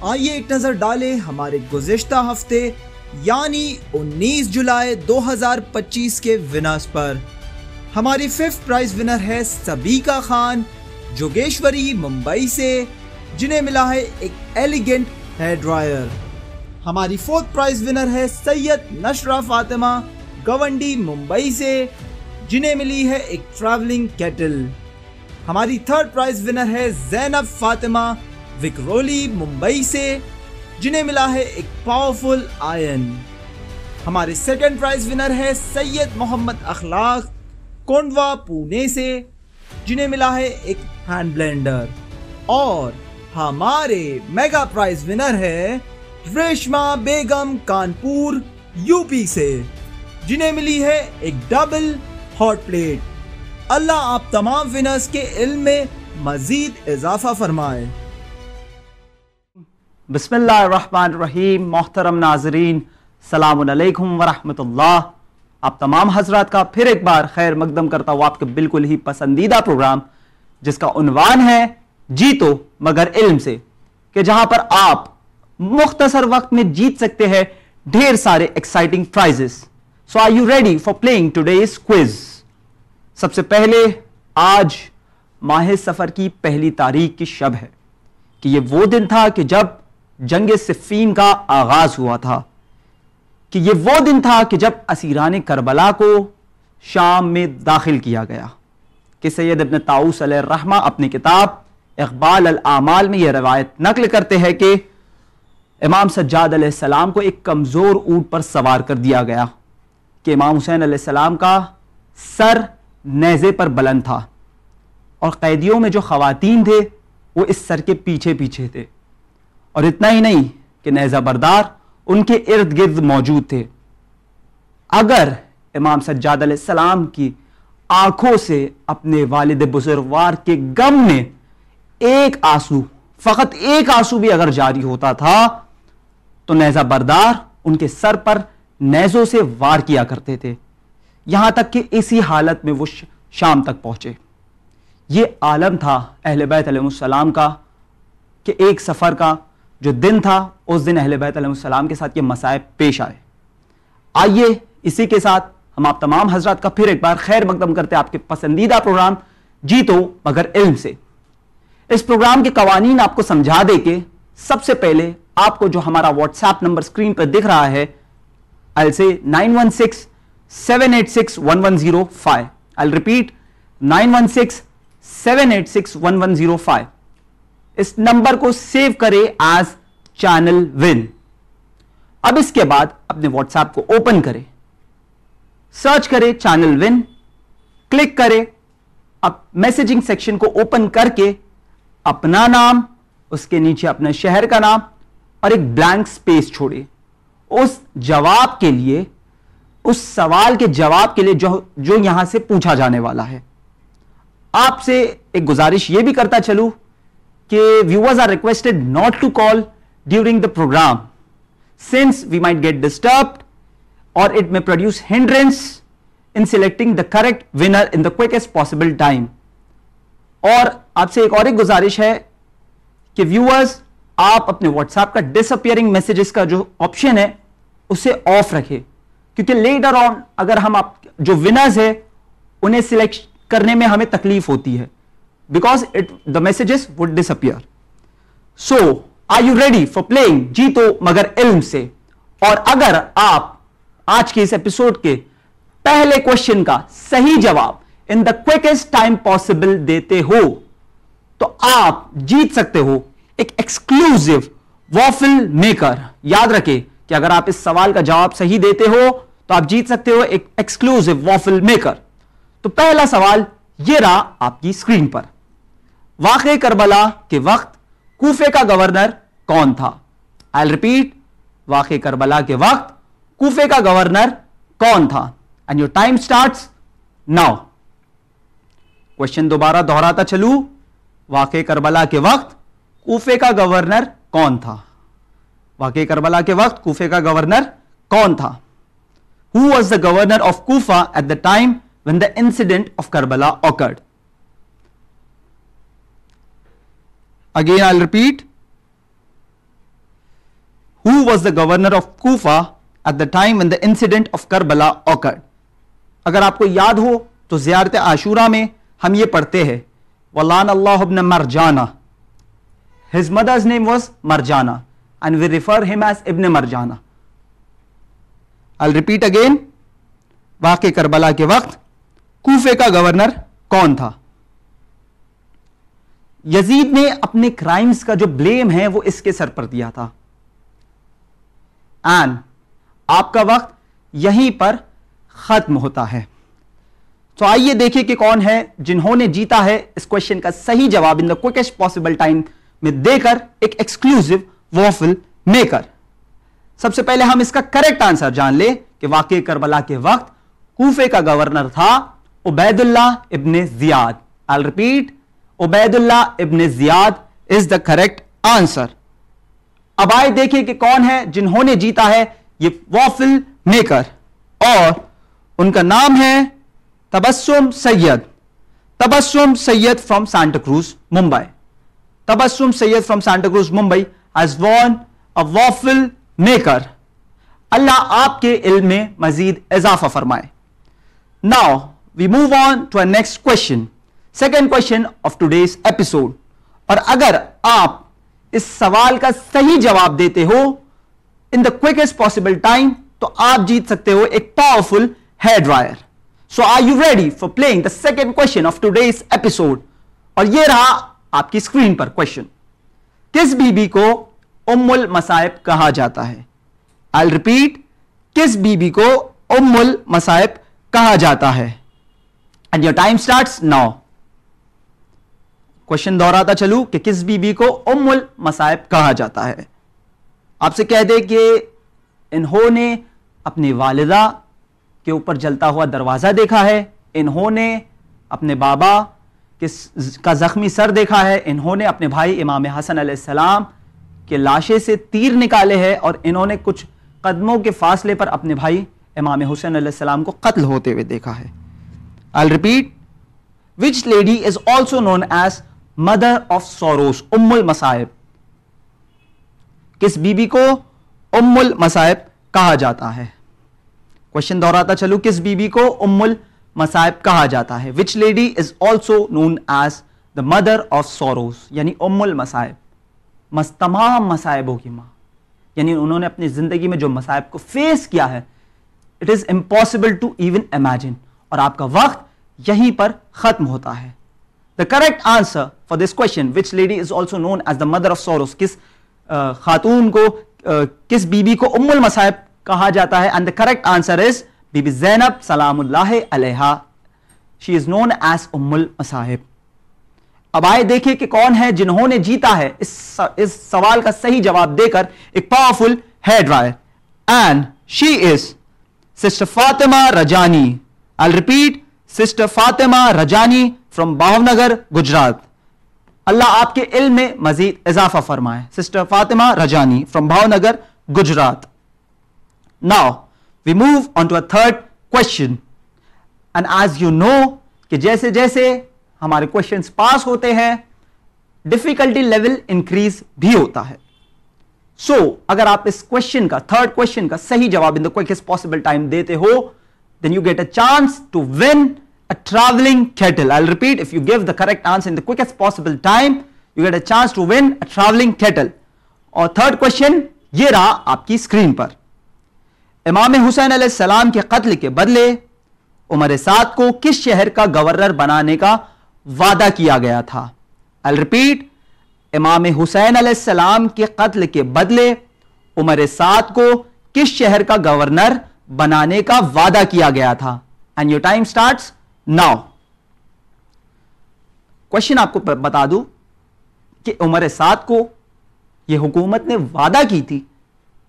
آئیے ایک نظر ڈالیں ہمارے گزشتہ ہفتے یعنی 19 جولائی 2025 کے ونرز پر۔ ہماری 5th پرائز ونر ہے سبیکا خان جوگیشوری ممبئی سے، جنہیں ملا ہے ایک ایلیگنٹ ہیئر ڈرائر۔ ہماری 4th پرائز ونر ہے سید نشرہ فاطمہ گونڈی ممبئی سے، جنہیں ملی ہے ایک ٹریولنگ کیٹل۔ ہماری 3rd پرائز ونر ہے زینب فاطمہ وکرولی ممبئی سے، جنہیں ملا ہے ایک پاورفل آئرن۔ ہمارے 2nd پرائز ونر ہے سید محمد اخلاق کونڈوا پونے سے، جنہیں ملا ہے ایک ہینڈ بلینڈر۔ اور ہمارے میگا پرائز ونر ہے ریشما بیگم کانپور یو پی سے، جنہیں ملی ہے ایک ڈبل ہاٹ پلیٹ۔ اللہ آپ تمام ونرز کے علم میں مزید اضافہ فرمائے۔ بسم اللہ الرحمن الرحیم۔ محترم ناظرین، السلام علیکم ورحمۃ اللہ۔ آپ تمام حضرات کا پھر ایک بار خیر مقدم کرتا ہوں آپ کے بالکل ہی پسندیدہ پروگرام جس کا عنوان ہے جیتو مگر علم سے، کہ جہاں پر آپ مختصر وقت میں جیت سکتے ہیں ڈھیر سارے exciting prizes. So are you ready for playing today's quiz? سب سے پہلے آج ماہ سفر کی پہلی تاریخ کی شب ہے کہ یہ وہ دن تھا کہ جب جنگ صفین کا آغاز ہوا تھا، کہ یہ وہ دن تھا کہ جب اسیران کربلا کو شام میں داخل کیا گیا، کہ سید ابن طاؤس علیہ الرحمہ اپنی کتاب اقبال الاعمال میں یہ روایت نقل کرتے ہیں کہ امام سجاد علیہ السلام کو ایک کمزور اونٹ پر سوار کر دیا گیا، کہ امام حسین علیہ السلام کا سر نیزے پر بلند تھا اور قیدیوں میں جو خواتین تھے وہ اس سر کے پیچھے پیچھے تھے، اور اتنا ہی نہیں کہ نیزہ بردار ان کے ارد گرد موجود تھے۔ اگر امام سجاد علیہ السلام کی آنکھوں سے اپنے والد بزرگوار کے غم میں ایک آنسو، فقط ایک آنسو بھی اگر جاری ہوتا تھا تو نیزہ بردار ان کے سر پر نیزوں سے وار کیا کرتے تھے، یہاں تک کہ اسی حالت میں وہ شام تک پہنچے۔ یہ عالم تھا اہل بیت علیہ السلام کا کہ ایک سفر کا جو دن تھا اس دن اہل بیت علیہ السلام کے ساتھ یہ مصائب پیش آئے۔ آئیے اسی کے ساتھ ہم آپ تمام حضرات کا پھر ایک بار خیر مقدم کرتے ہیں آپ کے پسندیدہ پروگرام جیتو مگر علم سے۔ اس پروگرام کے قوانین آپ کو سمجھا دے کے سب سے پہلے آپ کو جو ہمارا واٹس ایپ نمبر اسکرین پر دکھ رہا ہے I'll say 916-786-1105. I'll repeat 916-786-1105. اس نمبر کو سیو کرے ایز چینل ون۔ اب اس کے بعد اپنے واٹس ایپ کو اوپن کرے، سرچ کرے چینل ون، کلک کرے، اب میسجنگ سیکشن کو اوپن کر کے اپنا نام، اس کے نیچے اپنے شہر کا نام اور ایک بلینک سپیس چھوڑے اس جواب کے لیے، اس سوال کے جواب کے لیے جو یہاں سے پوچھا جانے والا ہے۔ آپ سے ایک گزارش یہ بھی کرتا چلوں کہ viewers are requested not to call during the program since we might get disturbed or it may produce hindrance in selecting the correct winner in the quickest possible time. اور آپ سے ایک گزارش ہے کہ viewers آپ اپنے واٹس ایپ کا ڈس اپیئرنگ میسیجز کا جو آپشن ہے اسے آف رکھے، کیونکہ لیٹر آن اگر ہم آپ جو ونرز ہے انہیں سلیکٹ کرنے میں ہمیں تکلیف ہوتی ہے، because the messages would disappear. So are you ready for playing جیتو مگر علم سے؟ اور اگر آپ آج کے اس ایپیسوڈ کے پہلے کوشچن کا صحیح جواب in the quickest time possible دیتے ہو تو آپ جیت سکتے ہو ایک ایکسکلوزیو وافل میکر۔ یاد رکھے کہ اگر آپ اس سوال کا جواب صحیح دیتے ہو تو آپ جیت سکتے ہو ایک ایکسکلوزیو وافل میکر۔ تو پہلا سوال یہ رہا آپ کی اسکرین پر، واقعہ کربلا کے وقت کوفے کا گورنر کون تھا؟ I'll repeat، واقعہ کربلا کے وقت کوفے کا گورنر کون تھا؟ And your time starts now۔ Question دوبارہ دہراتا چلوں، واقعہ کربلا کے وقت کوفے کا گورنر کون تھا؟ واقعہ کربلا کے وقت کوفے کا گورنر کون تھا؟ Who was the governor of Kufa at the time when the incident of Karbala occurred? Again I'll repeat, who was the governor of Kufa at the time when the incident of Karbala occurred. اگر آپ کو یاد ہو تو زیارت عاشورہ میں ہم یہ پڑھتے ہیں وَلَعَنَ اللَّهُ ابْنَ مَرْجَانَ. His mother's name was Marjana and we refer him as Ibn Marjana. I'll repeat again. واقع کربلا کے وقت کوفے کا گورنر کون تھا؟ یزید نے اپنے کرائمز کا جو بلیم ہے وہ اس کے سر پر دیا تھا. اینڈ آپ کا وقت یہیں پر ختم ہوتا ہے. تو آئیے دیکھیں کہ کون ہے جنہوں نے جیتا ہے اس کوشچن کا صحیح جواب ان دا کوئکسٹ پاسبل ٹائم میں دے کر ایک ایکسکلوسیو وافل میکر. سب سے پہلے ہم اس کا کریکٹ آنسر جان لیں کہ واقع کربلا کے وقت کوفے کا گورنر تھا عبید اللہ ابن زیاد. I'll repeat, عبید اللہ ابن زیاد is the correct answer. اب آئے دیکھیں کہ کون ہے جنہوں نے جیتا ہے یہ وافل میکر اور ان کا نام ہے Tabassum Syed. Tabassum Syed from Santa Cruz Mumbai. Tabassum Syed from Santa Cruz Mumbai has won a waffle maker. اللہ آپ کے علم میں مزید اضافہ فرمائے. Now we move on to our next question. Second question of today's episode. اور اگر آپ اس سوال کا صحیح جواب دیتے ہو in the quickest possible time تو آپ جیت سکتے ہو ایک powerful hair dryer. So are you ready for playing the second question of today's episode? اور یہ رہا آپ کی اسکرین پر کوشچن. کس بی بی کو ام المصائب کہا جاتا ہے؟ I'll repeat. کس بی بی کو ام المصائب کہا جاتا ہے؟ And your time starts now. Question دہراتا چلوں کہ کس بی بی کو ام المصائب کہا جاتا ہے. آپ سے کہہ دے کہ انہوں نے اپنی والدہ کے اوپر جلتا ہوا دروازہ دیکھا ہے, انہوں نے اپنے بابا کا زخمی سر دیکھا ہے, انہوں نے اپنے بھائی امام حسن علیہ السلام کے لاشے سے تیر نکالے ہیں اور انہوں نے کچھ قدموں کے فاصلے پر اپنے بھائی امام حسین علیہ السلام کو قتل ہوتے ہوئے دیکھا ہے. I'll repeat. Which lady is also known as mother of sorrows? ام المصائب. کس بی بی کو ام المصائب کہا جاتا ہے؟ کوشچن دہراتا چلو, کس بی بی کو ام المصائب کہا جاتا ہے؟ Which lady is also known as the mother of sorrows, یعنی ام المصائب, تمام مصائبوں کی ماں. یعنی انہوں نے اپنی زندگی میں جو مصائب کو فیس کیا ہے it is impossible to even imagine. اور آپ کا وقت یہیں پر ختم ہوتا ہے. The correct answer for this question, which lady is also known as the mother of sorrows, کس خاتون کو کس بی بی کو ام المصائب کہا جاتا ہے, and the correct answer is Bibi Zainab سلام اللہ علیہا. She is known as ام المصائب. اب آئے دیکھیں کہ کون ہے جنہوں نے جیتا ہے اس سوال کا صحیح جواب دے کر ایک powerful hair dryer. And she is sister Fatima Rajani. I'll repeat, sister Fatima Rajani from Bhavnagar Gujarat. اللہ آپ کے علم میں مزید اضافہ فرمائے. Sister Fatima Rajani from Bhavnagar Gujarat. Now we move on to a third question. And as you know کہ جیسے جیسے ہمارے کوشچنس پاس ہوتے ہیں ڈیفیکلٹی لیول انکریز بھی ہوتا ہے. سو اگر آپ اس کوشچن کا تھرڈ کوشچن کا صحیح جواب ان دا کوئکسٹ پاسبل ٹائم دیتے ہو then you get a chance to win a traveling kettle. I'll repeat, if you give the correct answer in the quickest possible time you get a chance to win a traveling kettle. اور third question یہ رہا آپ کی screen پر. امام حسین علیہ السلام کے قتل کے بدلے عمر سعد کو کس شہر کا گورنر بنانے کا وعدہ کیا گیا تھا؟ I'll repeat, امام حسین علیہ السلام کے قتل کے بدلے عمر سعد کو کس شہر کا گورنر بنانے کا وعدہ کیا گیا تھا؟ And your time starts now. Question آپ کو بتا دوں کہ عمر سعد کو یہ حکومت نے وعدہ کی تھی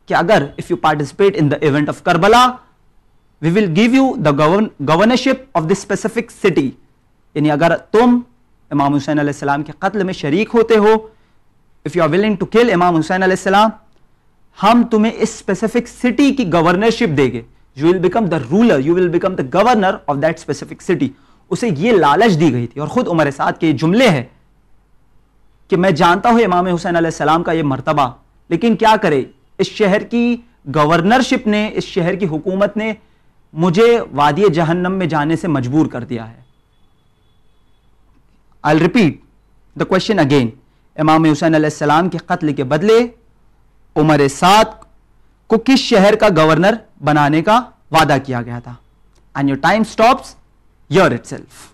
کہ اگر if you participate in the event of Karbala we will give you the governorship of this specific city. یعنی اگر تم امام حسین علیہ السلام کے قتل میں شریک ہوتے ہو, if you are willing to kill امام حسین علیہ السلام, ہم تمہیں اس اسپیسیفک سٹی کی گورنرشپ دیں گے. You will become the ruler, you will become the governor of that specific city. اسے یہ لالچ دی گئی تھی. اور خود عمر سعد کے یہ جملے ہیں کہ میں جانتا ہوں امام حسین علیہ السلام کا یہ مرتبہ, لیکن کیا کرے اس شہر کی گورنرشپ نے, اس شہر کی حکومت نے مجھے وادی جہنم میں جانے سے مجبور کر دیا ہے. I'll repeat the question again. امام حسین علیہ السلام کے قتل کے بدلے عمر سعد کو کس شہر کا گورنر بنانے کا وعدہ کیا گیا تھا؟ And your time stops here itself.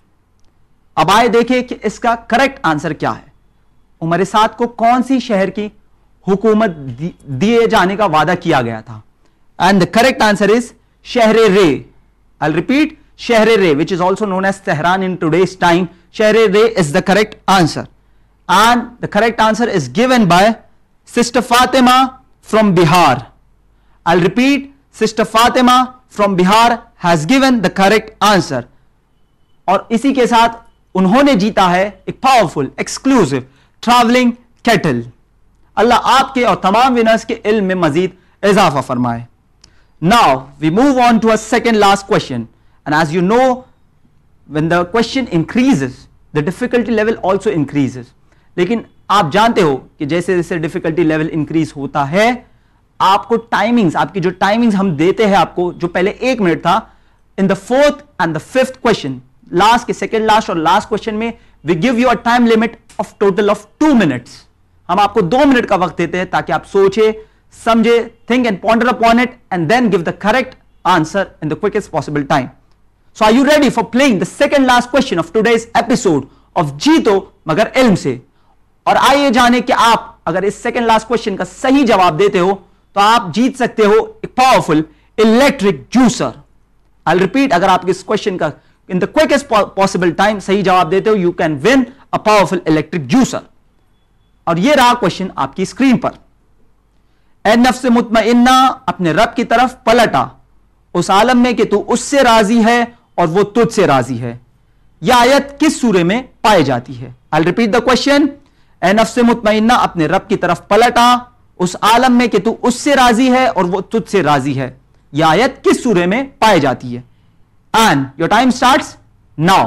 اب آئے دیکھیں کہ اس کا کریکٹ آنسر کیا ہے. عمر سعد کو کون سی شہر کی حکومت دیے جانے کا وعدہ کیا گیا تھا؟ And the correct answer is شہر رے. I'll repeat, شہر رے, which is also known as Tehran in today's time. شہر رے is the correct answer. And the correct answer is given by Sister Fatima from Bihar. I'll repeat, Sister Fatima from Bihar has given the correct answer. اور اسی کے ساتھ انہوں نے جیتا ہے ایک پاورفل ایکسکلوسیو ٹریولنگ کیٹل. اللہ آپ کے اور تمام ونرز کے علم میں مزید اضافہ فرمائے. Now we move on to a second last question, and as you know, when the question increases, the difficulty level also increases. لیکن آپ جانتے ہو کہ جیسے جیسے ڈیفیکلٹی لیول انکریز ہوتا ہے آپ کو ٹائمنگز, آپ کی جو ٹائمنگز ہم دیتے ہیں آپ کو, جو پہلے 1 منٹ تھا, ان دا 4th and the 5th question, last کے سیکنڈ لاسٹ اور لاسٹ کوشچن میں we give you a time limit of total of 2 minutes. ہم آپ کو 2 منٹ کا وقت دیتے ہیں تاکہ آپ سوچے, سمجھے, think and ponder upon it and then give the correct answer in the quickest possible time. So are you ready for playing the second last question of today's episode of جیتو مگر علم سے؟ اور آئیے جانے کہ آپ اگر اس سیکنڈ لاسٹ کوشچن کا صحیح جواب دیتے ہو تو آپ جیت سکتے ہو ایک powerful electric juicer. I'll repeat, اگر آپ اس کوشچن کا in the quickest possible time صحیح جواب دیتے ہو, you can win a powerful electric juicer. اور یہ رہا کوشچن آپ کی اسکرین پر. اے نفس مطمئنہ اپنے رب کی طرف پلٹا اس عالم میں کہ تو اس سے راضی ہے اور وہ تجھ سے راضی ہے. یہ آیت کس سورے میں پائی جاتی ہے؟ I'll repeat the question. اے نفس مطمئنہ اپنے رب کی طرف پلٹا اس عالم میں کہ تو اس سے راضی ہے اور وہ تجھ سے راضی ہے. یہ آیت کس سورے میں پائی جاتی ہے؟ And your time starts now.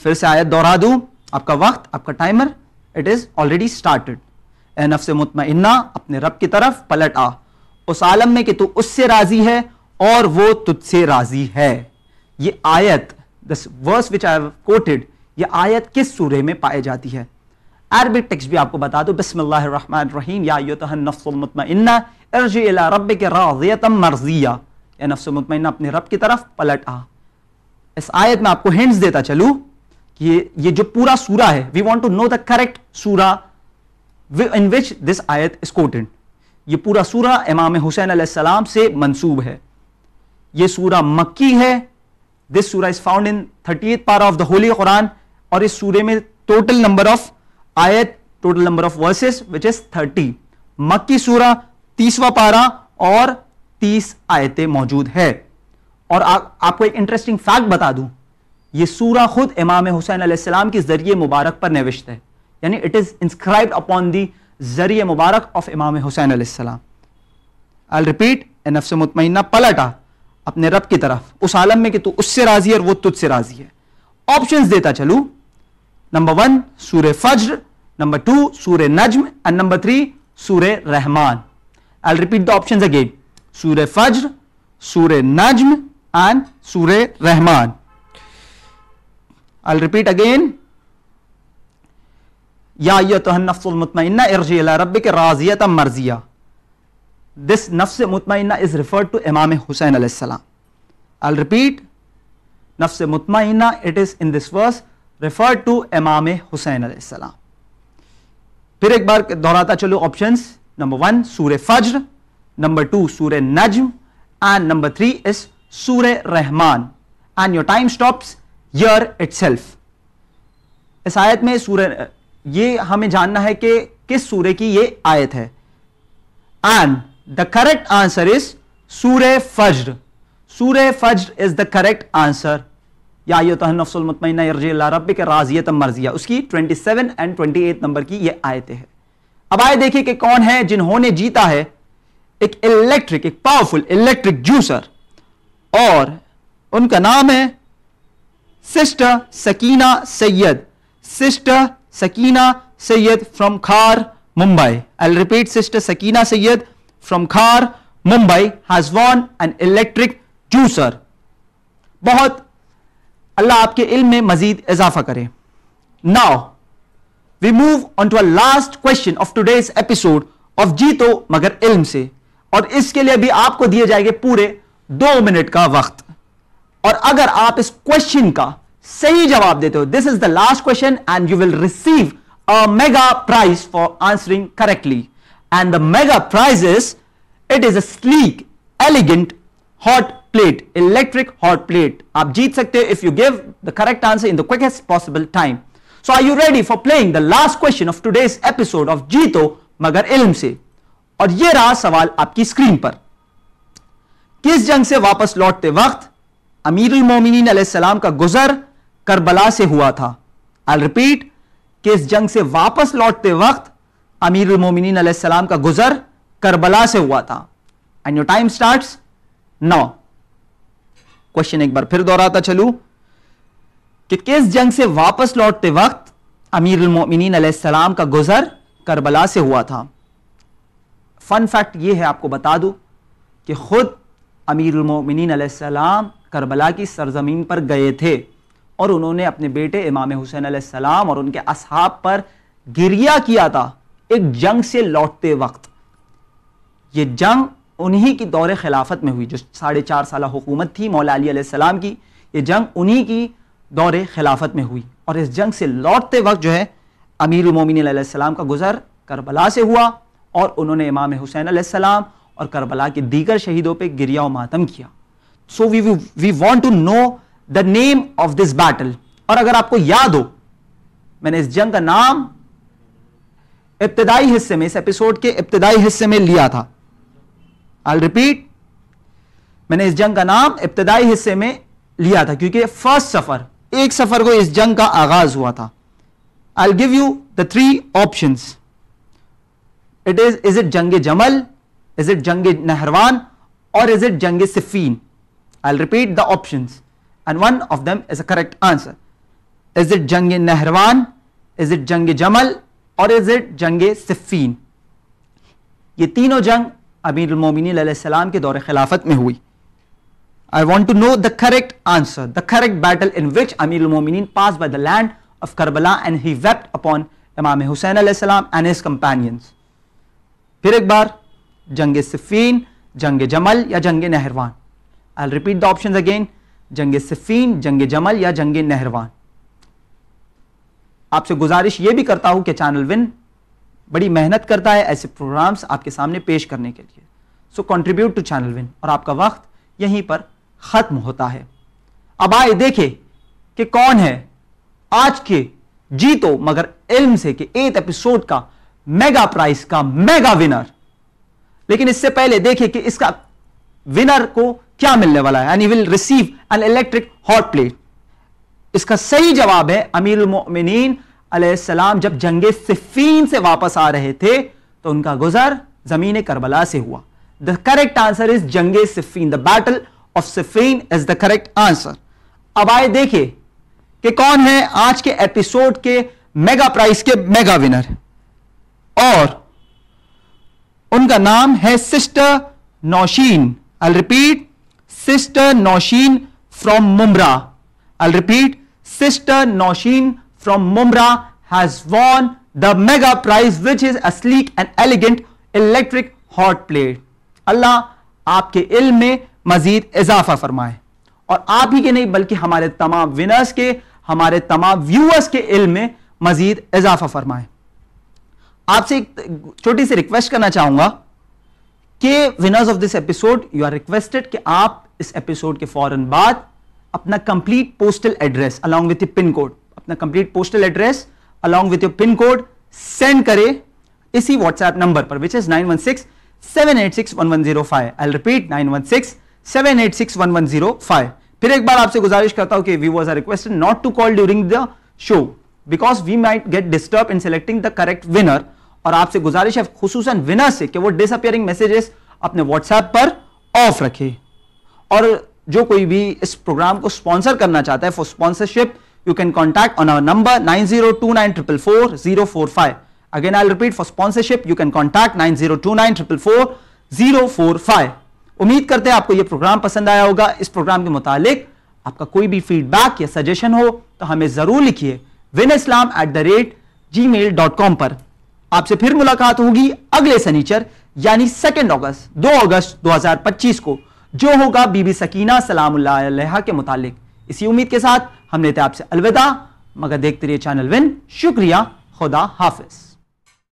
پھر سے آیت دوہرا دوں, آپ کا وقت, آپ کا timer, it is already started. اے نفس مطمئنہ اپنے رب کی طرف پلٹ آ اس عالم میں کہ تو اس سے راضی ہے اور وہ تجھ سے راضی ہے. یہ آیت, the verse which I have quoted, یہ آیت کس سورے میں پائی جاتی ہے؟ عربک ٹیکسٹ بھی آپ کو بتا دو. بسم اللہ الرحمن الرحیم. یا ایتھا النفس المطمئنہ ارجعی الی ربک راضیۃ مرضیہ. اے نفس مطمئنہ اپنے رب کی طرف پلٹ آ. اس آیت میں آپ کو ہنٹس دیتا چلوں کہ یہ جو پورا سورہ ہے, we want to know the correct سورہ in which this ayat is quoted. یہ پورا سورہ امام حسین علیہ السلام سے منسوب ہے. یہ سورہ مکی ہے. This surah is found in 38th parah of the Holy Quran. اور اس سورے میں ٹوٹل نمبر آف آیت, total number of verses which is 30. مکی سورہ 30واں پارہ اور 30 آیتیں موجود ہے. اور آپ کو ایک انٹرسٹنگ فیکٹ بتا دوں, یہ سورہ خود امام حسین علیہ السلام کی ذریعہ مبارک پر نوشت ہے, یعنی اٹ از انسکرائبڈ اپون دی ذریعہ مبارک آف امام حسین علیہ السلام. I'll repeat, اے نفس مطمئنہ پلٹا اپنے رب کی طرف اس عالم میں کہ تو اس سے راضی ہے اور وہ تجھ سے راضی ہے. آپشنز دیتا چلوں. نمبر 1 سورہ فجر, نمبر 2 سورہ نجم, اینڈ نمبر 3 سورہ رحمان. I'll repeat the options again. سورہ فجر, سورہ نجم اینڈ سورہ رحمان. I'll repeat again. یا ایتھا النفس المطمئنہ ارجعی الی ربک راضیۃ مرضیہ. This نفس مطمئنہ is referred to امام حسین علیہ السلام. I'll repeat. نفس مطمئنہ, it is in this verse referred to امام حسین علیہ السلام. پھر ایک بار دہراتا چلو آپشنز. نمبر 1 سورہ فجر, نمبر 2 سورہ نجم, اینڈ نمبر 3 is سورہ رحمان. And your time stops here itself. اس آیت میں سورہ, یہ ہمیں جاننا ہے کہ کس سورے کی یہ آیت ہے. And the correct answer is سورہ فجر. سورہ فجر is the correct answer. یا ایتھا النفس المطمئنہ ارجعی الی ربک راضیۃ مرضیہ. اس کی 27 and 28 نمبر کی یہ آیتیں ہیں. اب آئے دیکھیں کہ کون ہے جنہوں نے جیتا ہے ایک الیکٹرک, ایک پاورفل الیکٹرک جوسر, اور ان کا نام ہے sister Sakina Syed. Sister Sakina Syed from کھار Mumbai. I'll repeat, Sister Sakina Sayyed from Khar, Mumbai has won an electric juicer. بہت اللہ آپ کے علم میں مزید اضافہ کرے. Now we move on to our last question of today's episode of جیتو مگر علم سے, اور اس کے لیے بھی آپ کو دیے جائے گے پورے 2 منٹ کا وقت. اور اگر آپ اس کوشچن کا صحیح جواب دیتے ہو, this is the last question and you will receive a mega prize for answering correctly. And the mega prize is, it is a sleek, elegant hot plate, electric hot plate. آپ جیت سکتے ہو if you give the correct answer in the quickest possible time. So are you ready for playing the last question of today's episode of جیتو مگر علم سے؟ اور یہ رہا سوال آپ کی اسکرین پر. کس جنگ سے واپس لوٹتے وقت امیر المومنین علیہ السلام کا گزر کربلا سے ہوا تھا؟ I'll repeat, کس جنگ سے واپس لوٹتے وقت امیر المومنین علیہ السلام کا گزر کربلا سے ہوا تھا؟ And your time starts now. Question ایک بار پھر دہراتا چلوں کہ کس جنگ سے واپس لوٹتے وقت امیر المومنین علیہ السلام کا گزر کربلا سے ہوا تھا؟ فن فیکٹ یہ ہے, آپ کو بتا دوں کہ خود امیر المومنین علیہ السلام کربلا کی سرزمین پر گئے تھے اور انہوں نے اپنے بیٹے امام حسین علیہ السلام اور ان کے اصحاب پر گریہ کیا تھا ایک جنگ سے لوٹتے وقت. یہ جنگ انہی کی دور خلافت میں ہوئی, جو 4.5 سالہ حکومت تھی مولا علی علیہ السلام کی, یہ جنگ انہی کی دور خلافت میں ہوئی. اور اس جنگ سے لوٹتے وقت جو ہے امیر المومنین علیہ السلام کا گزر کربلا سے ہوا اور انہوں نے امام حسین علیہ السلام اور کربلا کے دیگر شہیدوں پہ گریہ و ماتم کیا. So we want to know the name of this battle. اور اگر آپ کو یاد ہو, میں نے اس جنگ کا نام ابتدائی حصے میں, اس ایپیسوڈ کے ابتدائی حصے میں لیا تھا. I'll repeat, میں نے اس جنگ کا نام ابتدائی حصے میں لیا تھا کیونکہ فرسٹ سفر, ایک سفر کو اس جنگ کا آغاز ہوا تھا. I'll give you the 3 options. Is it جنگ جمل, is it جنگ نہروان, or is it جنگ Siffin? I'll repeat the options and one of them is a correct answer. Is it جنگ نہروان, is it جنگ جمل, or is it جنگ صفین؟ یہ تینوں جنگ امیر المومنین علیہ السلام کے دور خلافت میں ہوئی. I want to know the correct answer, the correct battle in which Amir al-Mu'minin passed by the land of Karbala and he wept upon Imam Hussain علیہ السلام and his companions. پھر ایک بار, جنگ صفین, جنگ جمل یا جنگ Nahrawan? I'll repeat the options again. جنگ صفین, جنگ جمل یا جنگ نہروان؟ آپ سے گزارش یہ بھی کرتا ہوں کہ چینل ون بڑی محنت کرتا ہے ایسے پروگرامز آپ کے سامنے پیش کرنے کے لیے. سو کنٹریبیوٹ ٹو چینل ون, اور آپ کا وقت یہیں پر ختم ہوتا ہے. اب آئے دیکھیں کہ کون ہے آج کے جیتو مگر علم سے کہ 8 ایپیسوڈ کا میگا پرائز کا میگا ونر. لیکن اس سے پہلے دیکھیں کہ اس کا ونر کو کیا ملنے والا ہے. and he will receive an electric hot plate. اس کا صحیح جواب ہے امیر المؤمنین علیہ السلام جب جنگ صفین سے واپس آ رہے تھے تو ان کا گزر زمین کربلا سے ہوا. The correct answer is جنگ Siffin. The battle of Siffin is the correct answer. اب آئے دیکھیں کہ کون ہے آج کے ایپیسوڈ کے میگا پرائز کے میگا ونر, اور ان کا نام ہے sister Nausheen. I'll repeat, sister Nausheen from Mumra. I'll repeat, Sister Nosheen from Mumra has won the mega prize which is a sleek and elegant electric hot plate. اللہ آپ کے علم میں مزید اضافہ فرمائے, اور آپ ہی کے نہیں بلکہ ہمارے تمام ونرز کے, ہمارے تمام ویورز کے علم میں مزید اضافہ فرمائے. آپ سے ایک چھوٹی سی ریکویسٹ کرنا چاہوں گا کہ winners of this episode you are requested کہ آپ اس ایپیسوڈ کے فوراً بعد اپنا complete postal address along with your pin code, اپنا complete postal address along with your pin code send کرے اسی واٹس ایپ نمبر پر which is 916-786-1105. I'll repeat, 916-786-1105. پھر ایک بار آپ سے گزارش کرتا ہوں کہ viewers are requested not to call during the show because we might get disturbed in selecting the correct winner. اور آپ سے گزارش ہے خصوصاً ونر سے کہ وہ ڈس اپیئرنگ میسیجز اپنے واٹس ایپ پر آف رکھے. اور جو کوئی بھی اس پروگرام کو اسپانسر کرنا چاہتا ہے for sponsorship you can contact on our number 9029444045. Again, I'll repeat, for sponsorship, you can contact 9029444045. امید کرتے ہیں آپ کو یہ پروگرام پسند آیا ہوگا. اس پروگرام کے متعلق آپ کا کوئی بھی فیڈ بیک یا سجیشن ہو تو ہمیں ضرور لکھیے winislam@gmail.com پر. آپ سے پھر ملاقات ہوگی اگلے سنیچر یعنی 2 اگست 2025 کو, جو ہوگا بی بی سکینہ سلام اللہ علیہا کے متعلق. اسی امید کے ساتھ ہم لیتے ہیں آپ سے الوداع, مگر دیکھتے رہیے چینل ون. شکریہ, خدا حافظ.